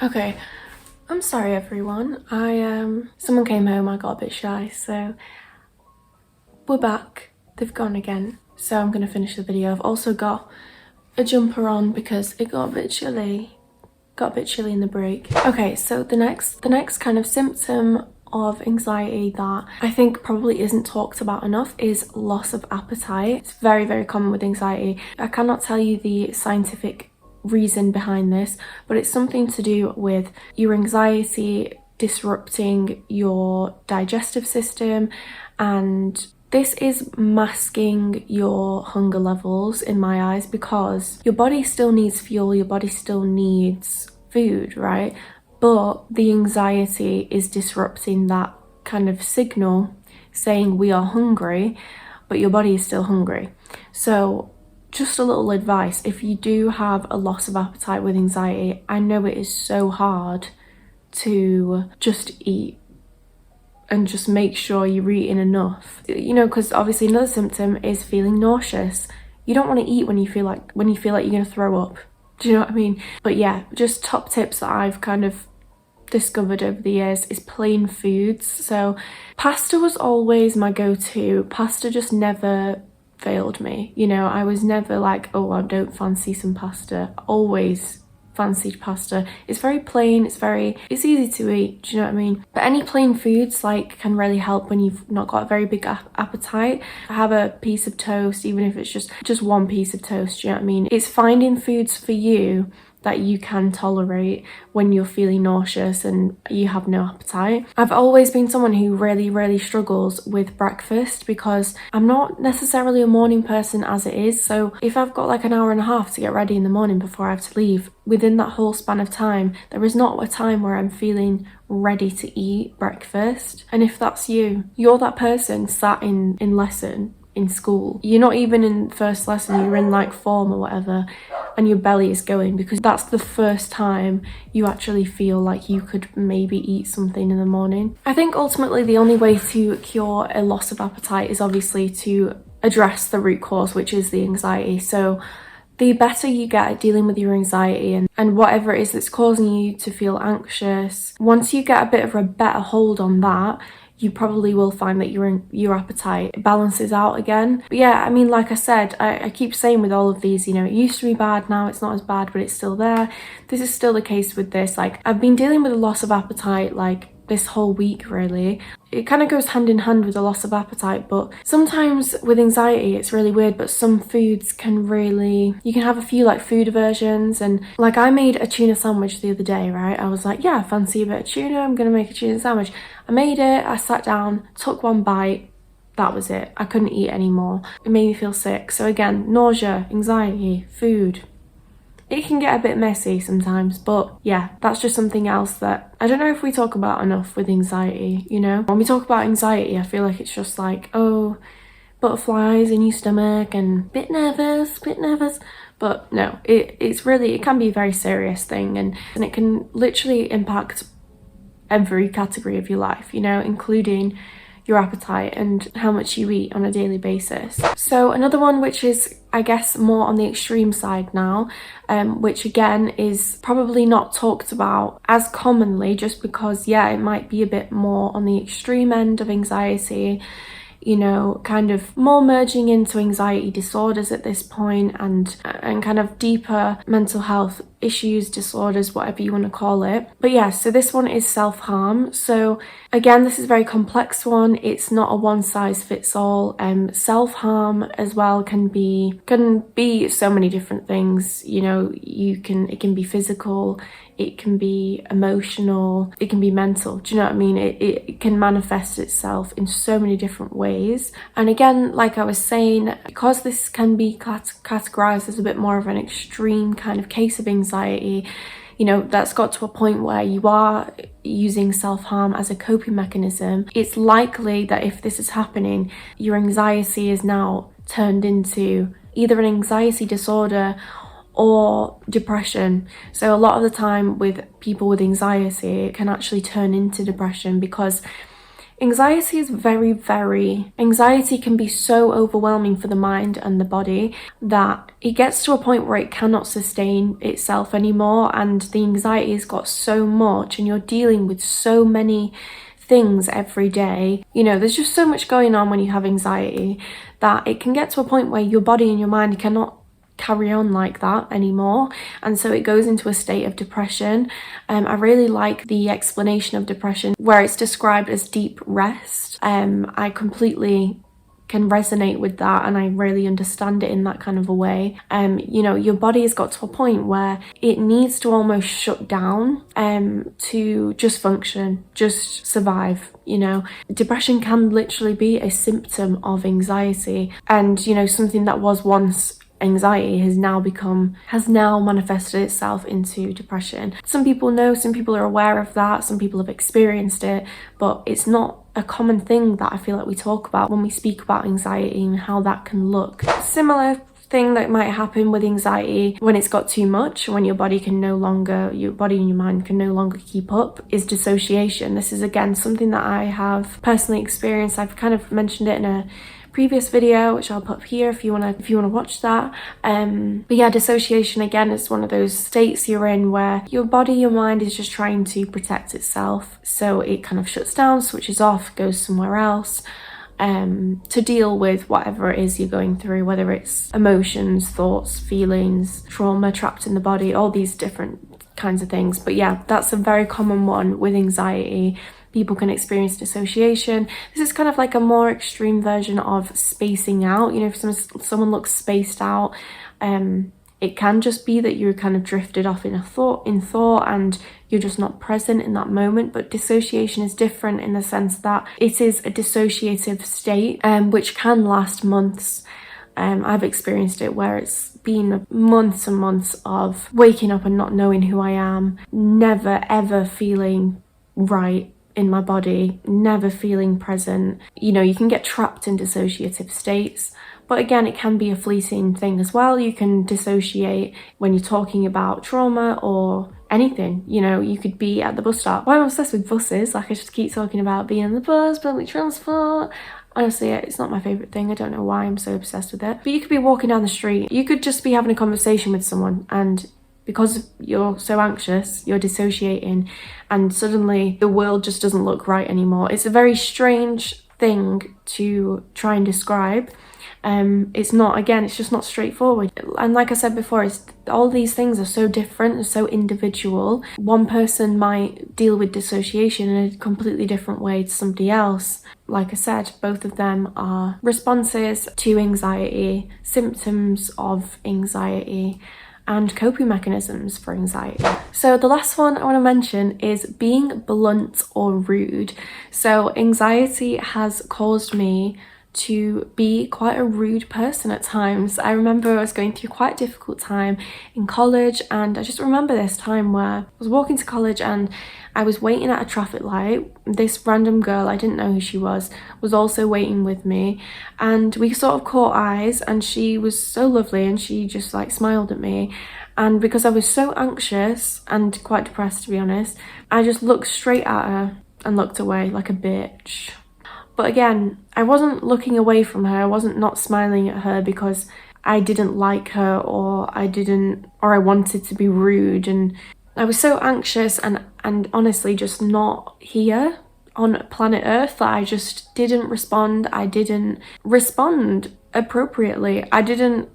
Okay, I'm sorry everyone. Someone came home, I got a bit shy, so we're back. They've gone again, so I'm gonna finish the video. I've also got a jumper on because it got a bit chilly. Got a bit chilly in the break. Okay, so the next kind of symptom of anxiety that I think probably isn't talked about enough is loss of appetite. It's very, very common with anxiety. I cannot tell you the scientific reason behind this, but it's something to do with your anxiety disrupting your digestive system, and this is masking your hunger levels in my eyes, because your body still needs fuel, your body still needs food, right? But the anxiety is disrupting that kind of signal saying we are hungry, but your body is still hungry. So just a little advice, if you do have a loss of appetite with anxiety, I know it is so hard to just eat and just make sure you're eating enough, you know, because obviously another symptom is feeling nauseous. You don't want to eat when you feel like you're going to throw up. Do you know what I mean? But yeah, just top tips that I've kind of discovered over the years is plain foods. So pasta was always my go-to. Pasta just never failed me, you know. I was never like, oh, I don't fancy some pasta. Always fancied pasta. It's very plain, it's easy to eat, do you know what I mean? But any plain foods like can really help when you've not got a very big appetite. Have a piece of toast, even if it's just one piece of toast, do you know what I mean? It's finding foods for you that you can tolerate when you're feeling nauseous and you have no appetite. I've always been someone who really struggles with breakfast because I'm not necessarily a morning person as it is. So if I've got like an hour and a half to get ready in the morning before I have to leave, within that whole span of time, there is not a time where I'm feeling ready to eat breakfast. And if that's you, you're that person sat in lesson in school. You're not even in first lesson, you're in like form or whatever, and your belly is going because that's the first time you actually feel like you could maybe eat something in the morning. I think ultimately the only way to cure a loss of appetite is obviously to address the root cause, which is the anxiety. So the better you get at dealing with your anxiety and whatever it is that's causing you to feel anxious, once you get a bit of a better hold on that, you probably will find that your appetite balances out again. But yeah, I mean, like I said, I keep saying with all of these, you know, it used to be bad, now it's not as bad, but it's still there. This is still the case with this. Like, I've been dealing with a loss of appetite like this whole week, really. It kind of goes hand in hand with a loss of appetite, but sometimes with anxiety it's really weird, but some foods can really, you can have a few like food aversions. And like, I made a tuna sandwich the other day, right? I was like, yeah, I fancy a bit of tuna, I'm gonna make a tuna sandwich. I made it, I sat down, took one bite, that was it. I couldn't eat anymore. It made me feel sick. So again, nausea, anxiety, food, it can get a bit messy sometimes, but yeah, that's just something else that I don't know if we talk about enough with anxiety, you know? When we talk about anxiety, I feel like it's just like, oh, butterflies in your stomach and bit nervous. But no, it's really, it can be a very serious thing, and it can literally impact every category of your life, you know, including your appetite and how much you eat on a daily basis. So another one, which is, I guess, more on the extreme side now, which again is probably not talked about as commonly, just because, yeah, it might be a bit more on the extreme end of anxiety, you know, kind of more merging into anxiety disorders at this point, and kind of deeper mental health issues, disorders, whatever you want to call it. But yeah, so this one is self-harm. So again, this is a very complex one. It's not a one size fits all. Self-harm as well can be so many different things. You know, it can be physical, it can be emotional, it can be mental. Do you know what I mean? It can manifest itself in so many different ways. And again, like I was saying, because this can be categorized as a bit more of an extreme kind of case of anxiety, you know, that's got to a point where you are using self-harm as a coping mechanism, it's likely that if this is happening, your anxiety is now turned into either an anxiety disorder or depression. So a lot of the time with people with anxiety, it can actually turn into depression, because Anxiety is anxiety can be so overwhelming for the mind and the body that it gets to a point where it cannot sustain itself anymore, and the anxiety has got so much and you're dealing with so many things every day. You know, there's just so much going on when you have anxiety that it can get to a point where your body and your mind cannot carry on like that anymore, and so it goes into a state of depression. I really like the explanation of depression where it's described as deep rest. I completely can resonate with that, and I really understand it in that kind of a way. You know, your body has got to a point where it needs to almost shut down to just function, just survive. You know, depression can literally be a symptom of anxiety, and you know, something that was once anxiety has now manifested itself into depression. Some people know, some people are aware of that, some people have experienced it, but it's not a common thing that I feel like we talk about when we speak about anxiety and how that can look. Similar thing that might happen with anxiety when it's got too much, when your body and your mind can no longer keep up, is dissociation. This is again something that I have personally experienced. I've kind of mentioned it in a previous video, which I'll put up here if you want to watch that. But yeah, dissociation again is one of those states you're in where your body, your mind is just trying to protect itself, so it kind of shuts down, switches off, goes somewhere else to deal with whatever it is you're going through, whether it's emotions, thoughts, feelings, trauma trapped in the body, all these different kinds of things. But yeah, that's a very common one with anxiety. People can experience dissociation. This is kind of like a more extreme version of spacing out. You know, if someone looks spaced out, it can just be that you're kind of drifted off in thought and you're just not present in that moment. But dissociation is different in the sense that it is a dissociative state, which can last months. I've experienced it where it's been months and months of waking up and not knowing who I am, never ever feeling right in my body, never feeling present. You know, you can get trapped in dissociative states, but again, it can be a fleeting thing as well. You can dissociate when you're talking about trauma or anything. You know, you could be at the bus stop. Why am I obsessed with buses? Like, I just keep talking about being on the bus, public transport. Honestly, it's not my favourite thing. I don't know why I'm so obsessed with it. But you could be walking down the street. You could just be having a conversation with someone, and because you're so anxious, you're dissociating, and suddenly the world just doesn't look right anymore. It's a very strange thing to try and describe. It's just not straightforward. And like I said before, all these things are so different and so individual. One person might deal with dissociation in a completely different way to somebody else. Like I said, both of them are responses to anxiety, symptoms of anxiety, and coping mechanisms for anxiety. So the last one I want to mention is being blunt or rude. So anxiety has caused me to be quite a rude person at times. I remember I was going through quite a difficult time in college, and I just remember this time where I was walking to college and I was waiting at a traffic light. This random girl, I didn't know who she was also waiting with me, and we sort of caught eyes, and she was so lovely and she just like smiled at me. And because I was so anxious and quite depressed, to be honest, I just looked straight at her and looked away like a bitch. But again, I wasn't looking away from her. I wasn't not smiling at her because I didn't like her or I wanted to be rude. And I was so anxious and honestly just not here on planet Earth that I just didn't respond. I didn't respond appropriately. I didn't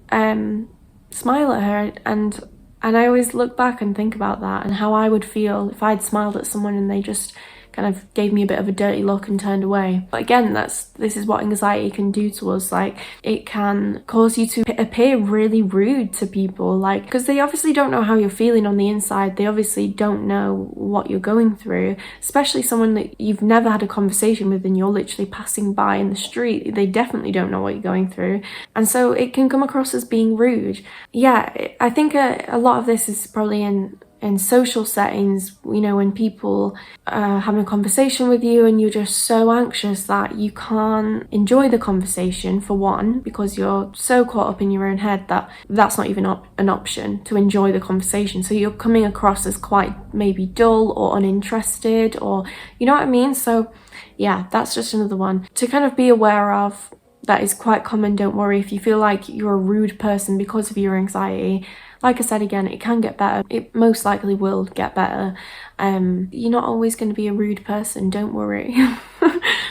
smile at her, and I always look back and think about that and how I would feel if I'd smiled at someone and they just kind of gave me a bit of a dirty look and turned away. But again, this is what anxiety can do to us. Like, it can cause you to appear really rude to people, like, because they obviously don't know how you're feeling on the inside. They obviously don't know what you're going through, especially someone that you've never had a conversation with and you're literally passing by in the street. They definitely don't know what you're going through, and so it can come across as being rude. Yeah, I think a lot of this is probably in in social settings, you know, when people are having a conversation with you and you're just so anxious that you can't enjoy the conversation, for one, because you're so caught up in your own head that that's not even an option to enjoy the conversation. So you're coming across as quite maybe dull or uninterested, or you know what I mean? So yeah, that's just another one to kind of be aware of. That is quite common. Don't worry if you feel like you're a rude person because of your anxiety. Like I said again, it can get better. It most likely will get better. You're not always going to be a rude person, don't worry.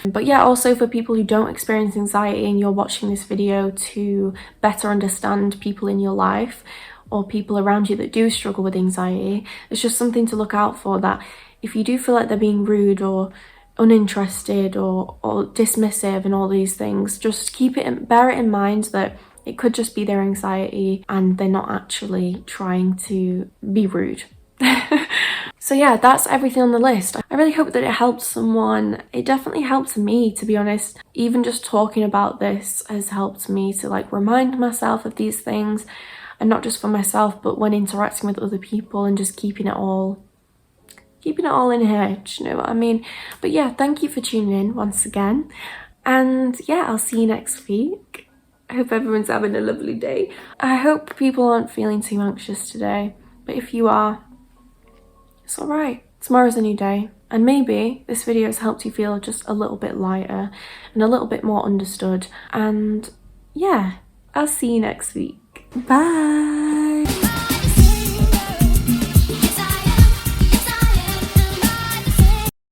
But yeah, also for people who don't experience anxiety and you're watching this video to better understand people in your life or people around you that do struggle with anxiety, it's just something to look out for, that if you do feel like they're being rude or uninterested or dismissive and all these things, just bear it in mind that it could just be their anxiety and they're not actually trying to be rude. So yeah, that's everything on the list. I really hope that it helps someone. It definitely helps me, to be honest. Even just talking about this has helped me to like remind myself of these things, and not just for myself, but when interacting with other people, and just keeping it all in here, do you know what I mean? But yeah, thank you for tuning in once again, and yeah, I'll see you next week. I hope everyone's having a lovely day. I hope people aren't feeling too anxious today, but if you are, it's alright. Tomorrow's a new day, and maybe this video has helped you feel just a little bit lighter and a little bit more understood. And yeah, I'll see you next week. Bye!